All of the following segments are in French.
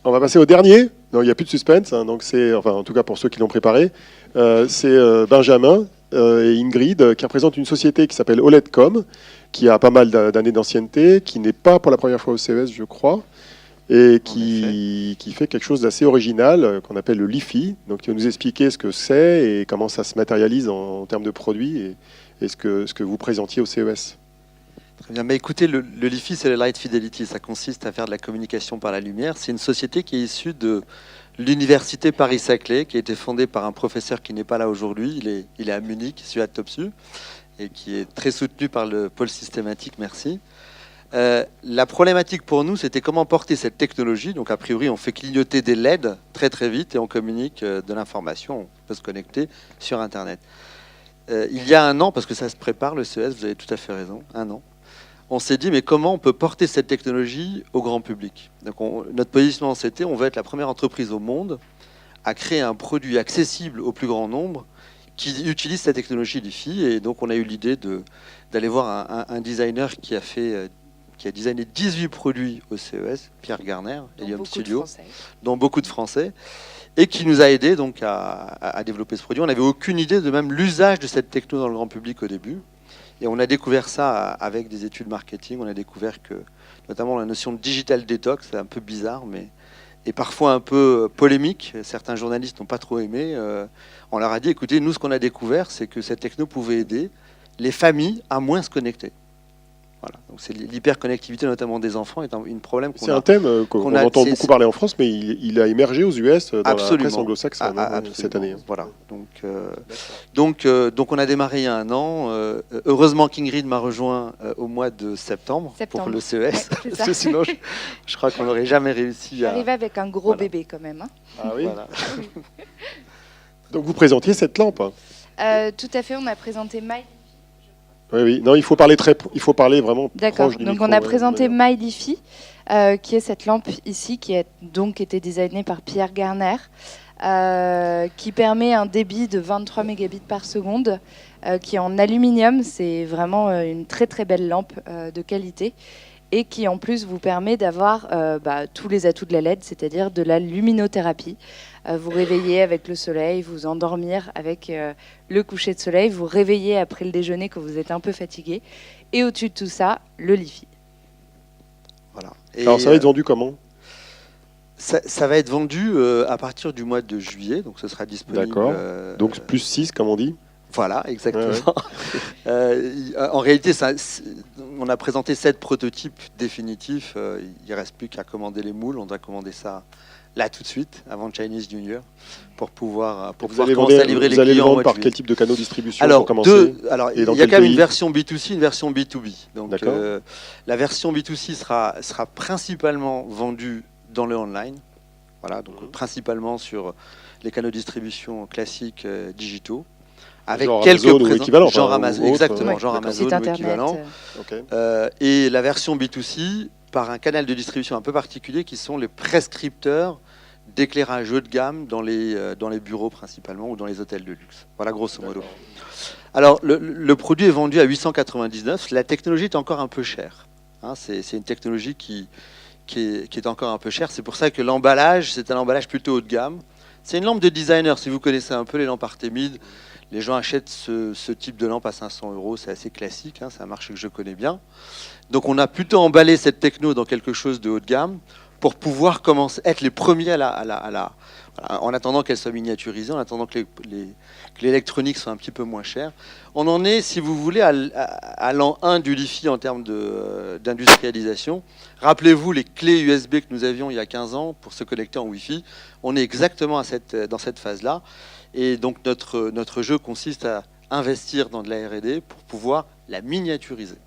On va passer au dernier. Non, il n'y a plus de suspense. Hein, donc c'est, enfin, en tout cas pour ceux qui l'ont préparé, c'est Benjamin et Ingrid qui représentent une société qui s'appelle OLEDcom, qui a pas mal d'années d'ancienneté, qui n'est pas pour la première fois au CES, je crois, et qui fait quelque chose d'assez original qu'on appelle le LiFi. Donc tu vas nous expliquer ce que c'est et comment ça se matérialise en termes de produits et ce que vous présentiez au CES. Très bien. Mais écoutez, le LiFi, c'est le Light Fidelity. Ça consiste à faire de la communication par la lumière. C'est une société qui est issue de l'université Paris-Saclay, qui a été fondée par un professeur qui n'est pas là aujourd'hui. Il est à Munich, Suat Topsu, et qui est très soutenu par le pôle systématique. Merci. La problématique pour nous, c'était comment porter cette technologie. Donc, a priori, on fait clignoter des LED très très vite et on communique de l'information. On peut se connecter sur Internet. Il y a un an, parce que ça se prépare, le CES, vous avez tout à fait raison, un an, on s'est dit, mais comment on peut porter cette technologie au grand public? Donc notre positionnement, c'était, on veut être la première entreprise au monde à créer un produit accessible au plus grand nombre qui utilise cette technologie LiFi. Et donc, on a eu l'idée d'aller voir un designer qui a designé 18 produits au CES, Pierre Garner, Helium Studio, dont beaucoup de Français, et qui nous a aidés donc à développer ce produit. On n'avait aucune idée de même l'usage de cette techno dans le grand public au début. Et on a découvert ça avec des études marketing. On a découvert que, notamment, la notion de digital detox, c'est un peu bizarre, mais est parfois un peu polémique. Certains journalistes n'ont pas trop aimé. On leur a dit, écoutez, nous, ce qu'on a découvert, c'est que cette techno pouvait aider les familles à moins se connecter. Voilà. Donc c'est l'hyperconnectivité, notamment des enfants, est un problème qu'on a. C'est un thème qu'on entend beaucoup parler en France, mais il a émergé aux US dans la presse anglo-saxonne cette année. Voilà. Donc on a démarré il y a un an. Heureusement qu'Ingrid m'a rejoint au mois de septembre. Pour le CES. Ouais, parce que sinon, je crois qu'on n'aurait jamais réussi à... J'arrivais avec un gros bébé quand même. Hein. Ah oui, voilà. Donc vous présentiez cette lampe. Tout à fait, on a présenté My. Oui. Non, il faut parler vraiment. D'accord. Donc on a présenté My LiFi, qui est cette lampe ici, qui a donc été designée par Pierre Garner, qui permet un débit de 23 mégabits par seconde, qui est en aluminium. C'est vraiment une très très belle lampe de qualité. Et qui en plus vous permet d'avoir tous les atouts de la LED, c'est-à-dire de la luminothérapie. Vous réveiller avec le soleil, vous endormir avec le coucher de soleil, vous réveiller après le déjeuner quand vous êtes un peu fatigué. Et au-dessus de tout ça, le LiFi. Voilà. Alors ça va être vendu comment ? Ça va être vendu à partir du mois de juillet, donc ce sera disponible. D'accord. Donc plus 6, comme on dit. Voilà, exactement. En réalité, on a présenté 7 prototypes définitifs. Il ne reste plus qu'à commander les moules. On doit commander ça là tout de suite, avant Chinese New Year, pour pouvoir commencer à livrer les clients. Vous allez le vendre par quel type de canaux de distribution alors, pour commencer il y a quand même une version B2C, une version B2B. Donc la version B2C sera principalement vendue dans le online. Voilà, donc principalement sur les canaux de distribution classiques digitaux. Avec genre quelques Amazon ou équivalent, genre Amazon, exactement, ouais, genre Amazon ou équivalent. Okay. Et la version B2C par un canal de distribution un peu particulier qui sont les prescripteurs d'éclairage haut de gamme dans les bureaux principalement ou dans les hôtels de luxe. Voilà, grosso modo. Alors, le produit est vendu à 899. La technologie est encore un peu chère. Hein, c'est une technologie qui est encore un peu chère. C'est pour ça que l'emballage, c'est un emballage plutôt haut de gamme. C'est une lampe de designer, si vous connaissez un peu les lampes Artemide. Les gens achètent ce type de lampe à 500 €, c'est assez classique, hein, c'est un marché que je connais bien. Donc on a plutôt emballé cette techno dans quelque chose de haut de gamme pour pouvoir commencer, être les premiers en attendant qu'elle soit miniaturisée, en attendant que l'électronique soit un petit peu moins chère. On en est, si vous voulez, à l'an 1 du LiFi en termes d'industrialisation. Rappelez-vous les clés USB que nous avions il y a 15 ans pour se connecter en Wi-Fi. On est exactement dans cette phase-là. Et donc notre jeu consiste à investir dans de la R&D pour pouvoir la miniaturiser.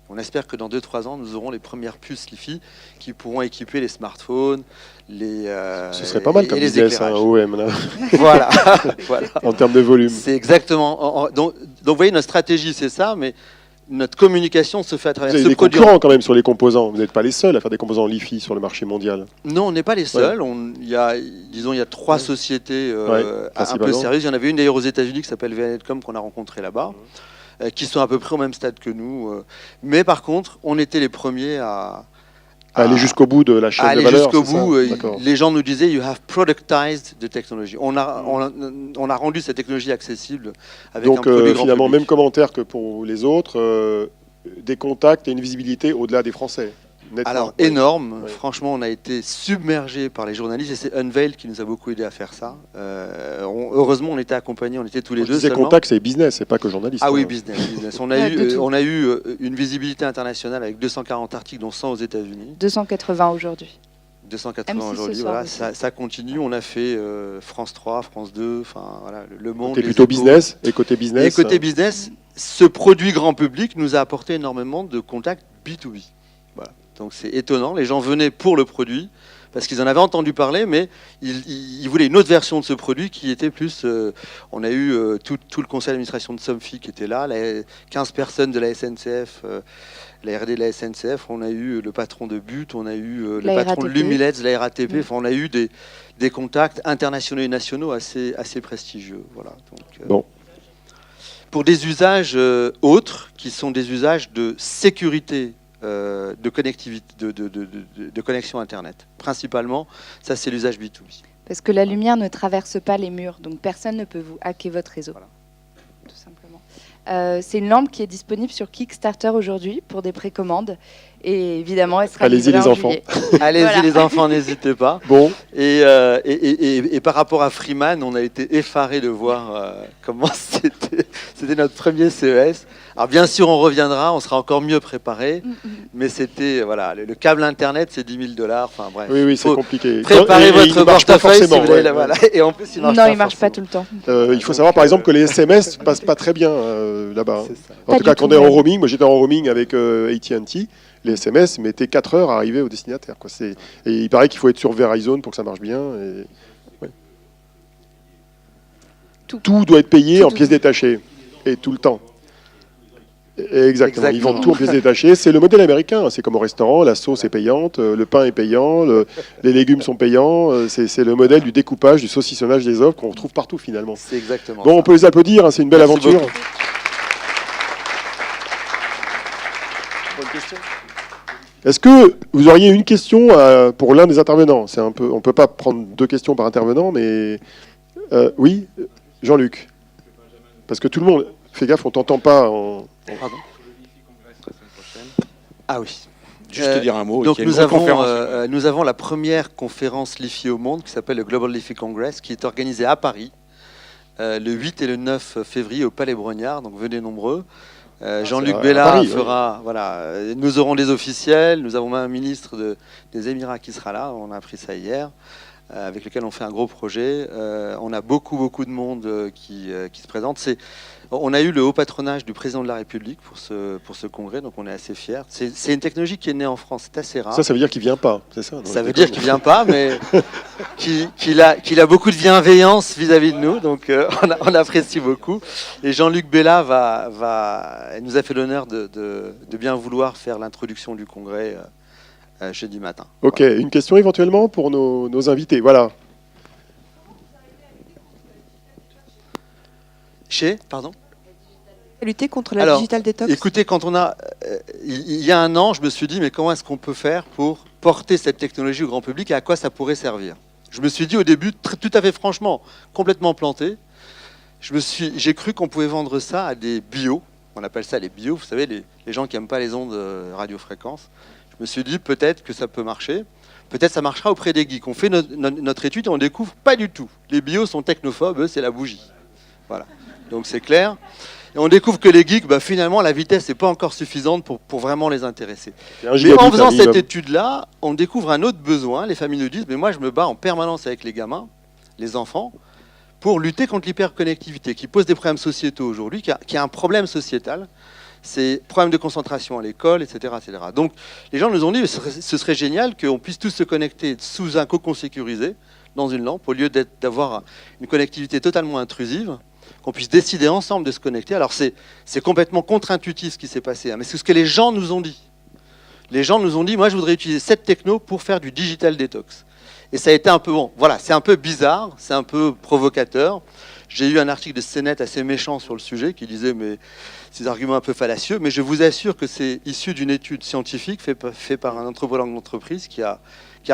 On espère que dans 2-3 ans, nous aurons les premières puces LiFi qui pourront équiper les smartphones, ce serait pas mal comme business, un OM là. Voilà. En termes de volume. C'est exactement. Donc vous voyez, notre stratégie, c'est ça, mais notre communication se fait à travers ce produit. Vous avez des concurrents quand même sur les composants. Vous n'êtes pas les seuls à faire des composants LiFi sur le marché mondial. Non, on n'est pas les seuls. Il y a 3 sociétés un peu sérieuses. Il y en avait une d'ailleurs aux États-Unis qui s'appelle VNetCom qu'on a rencontrée là-bas, qui sont à peu près au même stade que nous. Mais par contre, on était les premiers à aller jusqu'au bout de la chaîne de aller valeur. jusqu'au c'est ça bout. D'accord. Les gens nous disaient, you have productized the technology. On a rendu cette technologie accessible avec un Donc produit grand finalement, public. même commentaire que pour les autres, des contacts et une visibilité au-delà des Français. Nettement. Alors, Ouais. énorme. Ouais. Franchement, on a été submergé par les journalistes et c'est Unveil qui nous a beaucoup aidé à faire ça. Heureusement, on était accompagnés, on était tous les Quand je deux disais seulement. contact, c'est business, c'est pas que journaliste. Ah oui, hein. business. On Ouais, de tout. on a eu une visibilité internationale avec 240 articles, dont 100 aux États-Unis. 280 aujourd'hui. 280 M6 aujourd'hui, ce soir voilà, aussi. ça continue. On a fait France 3, France 2, enfin voilà, Le Monde. T'es Les plutôt Échos. business et côté business. Et côté business, ce produit grand public nous a apporté énormément de contacts B2B. Voilà. Donc c'est étonnant, les gens venaient pour le produit, parce qu'ils en avaient entendu parler, mais ils voulaient une autre version de ce produit qui était plus... on a eu tout le conseil d'administration de Somfy qui était là, 15 personnes de la SNCF, la R&D de la SNCF, on a eu le patron de But, on a eu le La patron de RATP. Lumileds, la RATP, Mm. enfin, on a eu des contacts internationaux et nationaux assez prestigieux. Voilà. Donc, Bon. pour des usages autres, qui sont des usages de sécurité, de connectivité, de connexion Internet. Principalement, ça c'est l'usage B2B. Parce que la lumière ne traverse pas les murs, donc personne ne peut vous hacker votre réseau. Voilà. Tout simplement. C'est une lampe qui est disponible sur Kickstarter aujourd'hui pour des précommandes. Et évidemment, elle sera Allez-y, livrée les en enfants. juillet. Allez-y Voilà. les enfants, n'hésitez pas. Bon, Et par rapport à Freeman, on a été effarés de voir comment c'était notre premier CES. Alors bien sûr, on reviendra, on sera encore mieux préparé, mais c'était voilà, le câble Internet, c'est 10 000 $. Enfin bref, oui, c'est faut compliqué. préparer Et il votre ne marche pas portefeuille si forcément, vous voulez. ouais, Voilà. Et en plus, il marche Non, pas il ne marche pas forcément. tout le temps. Il faut savoir par exemple que les SMS passent pas très bien là-bas. C'est ça. En Pas tout cas, du quand on tout, est en même. roaming, moi j'étais en roaming avec AT&T, les SMS mettaient 4 heures à arriver au destinataire. Quoi. Et il paraît qu'il faut être sur Verizon pour que ça marche bien. Et... ouais. Tout doit être payé en pièces détachées. Et tout le temps. Exactement. Ils vendent tout en pièces détachées. C'est le modèle américain. C'est comme au restaurant, la sauce est payante, le pain est payant, les légumes sont payants. C'est le modèle du découpage, du saucissonnage des offres qu'on retrouve partout finalement. C'est exactement Bon, ça. on peut les applaudir, hein, c'est une belle Merci aventure. beaucoup. Est-ce que vous auriez une question pour l'un des intervenants? C'est un peu, on ne peut pas prendre 2 questions par intervenant, mais oui, Jean-Luc. Parce que tout le monde, fais gaffe, on t'entend pas. Pardon. Ah oui. Juste dire un mot. Donc il y a une nous grande conférence. nous avons la première conférence LiFi au monde qui s'appelle le Global LiFi Congress, qui est organisée à Paris le 8 et le 9 février au Palais Brognard. Donc venez nombreux. Jean-Luc à Bella Paris, fera, voilà, nous aurons des officiels, nous avons même un ministre des Émirats qui sera là, on a appris ça hier, avec lequel on fait un gros projet. On a beaucoup de monde qui se présente. On a eu le haut patronage du président de la République pour ce congrès, donc on est assez fiers. C'est une technologie qui est née en France, c'est assez rare. Ça veut dire qu'il vient pas, c'est ça? Ça veut dire qu'il vient pas, mais qu'il a beaucoup de bienveillance vis-à-vis de nous, donc on apprécie beaucoup. Et Jean-Luc Bella nous a fait l'honneur de bien vouloir faire l'introduction du congrès jeudi matin. Ok, Voilà. une question éventuellement pour nos invités. Voilà. Pardon. Lutter contre la Alors, digital detox. Écoutez, il y a un an, je me suis dit, mais comment est-ce qu'on peut faire pour porter cette technologie au grand public et à quoi ça pourrait servir? Je me suis dit au début, tout à fait franchement, complètement planté, j'ai cru qu'on pouvait vendre ça à des bios. On appelle ça les bios, vous savez, les gens qui n'aiment pas les ondes radiofréquences. Je me suis dit, peut-être que ça peut marcher. Peut-être ça marchera auprès des geeks. On fait notre étude et on découvre pas du tout. Les bios sont technophobes, eux, c'est la bougie. Voilà. Donc c'est clair. Et on découvre que les geeks, finalement, la vitesse n'est pas encore suffisante pour vraiment les intéresser. Mais en faisant cette étude-là, on découvre un autre besoin. Les familles nous disent, mais moi, je me bats en permanence avec les gamins, les enfants, pour lutter contre l'hyperconnectivité, qui pose des problèmes sociétaux aujourd'hui, qui a un problème sociétal. C'est problème de concentration à l'école, etc., etc. Donc, les gens nous ont dit, ce serait génial qu'on puisse tous se connecter sous un cocon sécurisé, dans une lampe, au lieu d'avoir une connectivité totalement intrusive, qu'on puisse décider ensemble de se connecter. Alors c'est complètement contre-intuitif ce qui s'est passé, hein, mais c'est ce que les gens nous ont dit. Les gens nous ont dit, moi je voudrais utiliser cette techno pour faire du digital detox. Et ça a été un peu, bon, voilà, c'est un peu bizarre, c'est un peu provocateur. J'ai eu un article de CNET assez méchant sur le sujet qui disait mais ces arguments un peu fallacieux, mais je vous assure que c'est issu d'une étude scientifique faite par un anthropologue d'entreprise qui a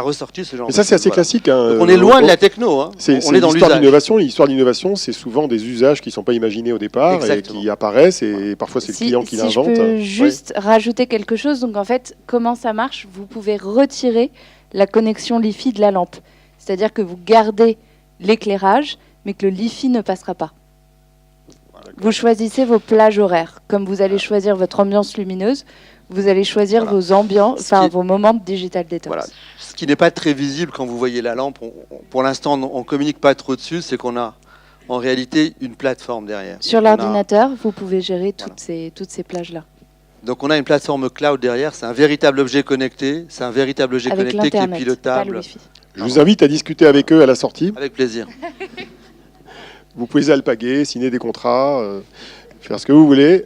ressorti ce genre Mais de ça, c'est choses, assez voilà. classique. Hein. Donc on est loin de la techno, hein. C'est On est dans l'histoire l'usage. d'innovation. L'histoire d'innovation, c'est souvent des usages qui ne sont pas imaginés au départ Exactement. et qui apparaissent, et parfois c'est le client qui si je l'invente. peux juste rajouter quelque chose, donc en fait, comment ça marche? Vous pouvez retirer la connexion Li-Fi de la lampe. C'est-à-dire que vous gardez l'éclairage, mais que le Li-Fi ne passera pas. Vous choisissez vos plages horaires. Comme vous allez choisir votre ambiance lumineuse, vous allez choisir Voilà. vos ambiances, Ce qui- vos moments de digital detox. Voilà. Ce qui n'est pas très visible quand vous voyez la lampe, pour l'instant on ne communique pas trop dessus, c'est qu'on a en réalité une plateforme derrière. Sur On a- l'ordinateur, vous pouvez gérer Voilà. toutes ces plages-là. Donc on a une plateforme cloud derrière, c'est un véritable objet connecté, c'est un véritable objet Avec connecté qui est l'Internet, pas le pilotable. Wi-Fi. Je vous invite à discuter avec eux à la sortie. Avec plaisir. Vous pouvez alpaguer, signer des contrats, faire ce que vous voulez.